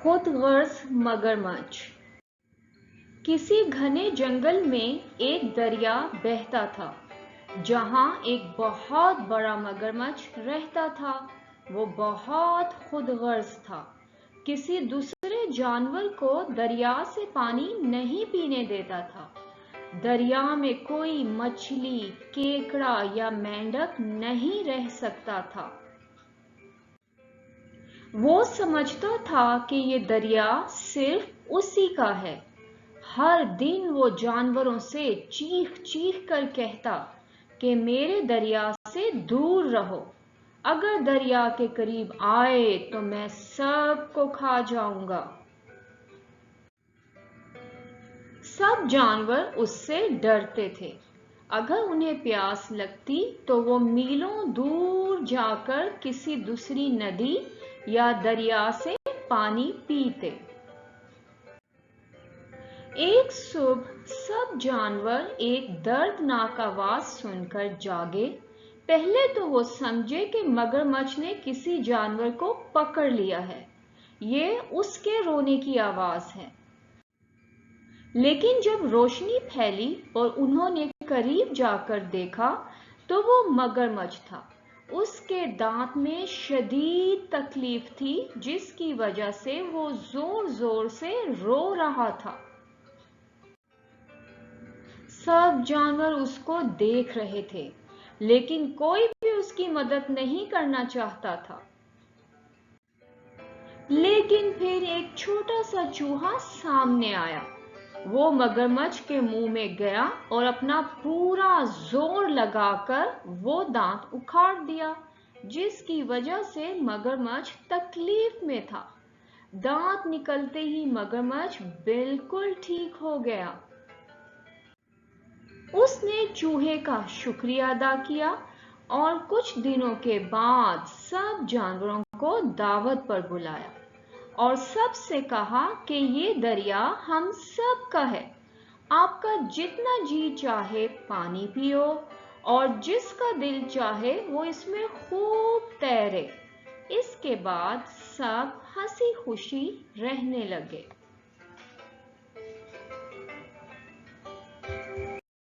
خود غرض مگرمچھ۔ کسی گھنے جنگل میں ایک دریا بہتا تھا جہاں ایک بہت بڑا مگرمچھ رہتا تھا۔ وہ بہت خود غرض تھا، کسی دوسرے جانور کو دریا سے پانی نہیں پینے دیتا تھا۔ دریا میں کوئی مچھلی، کیکڑا یا مینڈک نہیں رہ سکتا تھا۔ وہ سمجھتا تھا کہ یہ دریا صرف اسی کا ہے۔ ہر دن وہ جانوروں سے چیخ چیخ کر کہتا کہ میرے دریا سے دور رہو، اگر دریا کے قریب آئے تو میں سب کو کھا جاؤں گا۔ سب جانور اس سے ڈرتے تھے۔ اگر انہیں پیاس لگتی تو وہ میلوں دور جا کر کسی دوسری ندی یا دریا سے پانی پیتے۔ ایک صبح سب جانور ایک دردناک آواز سن کر جاگے۔ پہلے تو وہ سمجھے کہ مگرمچھ نے کسی جانور کو پکڑ لیا ہے، یہ اس کے رونے کی آواز ہے۔ لیکن جب روشنی پھیلی اور انہوں نے قریب جا کر دیکھا تو وہ مگرمچھ تھا۔ اس کے دانت میں شدید تکلیف تھی جس کی وجہ سے وہ زور زور سے رو رہا تھا۔ سب جانور اس کو دیکھ رہے تھے لیکن کوئی بھی اس کی مدد نہیں کرنا چاہتا تھا۔ لیکن پھر ایک چھوٹا سا چوہا سامنے آیا۔ وہ مگرمچھ کے منہ میں گیا اور اپنا پورا زور لگا کر وہ دانت اکھاڑ دیا، جس کی وجہ سے مگرمچھ تکلیف میں تھا۔ دانت نکلتے ہی مگرمچھ بالکل ٹھیک ہو گیا۔ اس نے چوہے کا شکریہ ادا کیا اور کچھ دنوں کے بعد سب جانوروں کو دعوت پر بلایا اور سب سے کہا کہ یہ دریا ہم سب کا ہے، آپ کا جتنا جی چاہے پانی پیو اور جس کا دل چاہے وہ اس میں خوب تیرے۔ اس کے بعد سب ہنسی خوشی رہنے لگے۔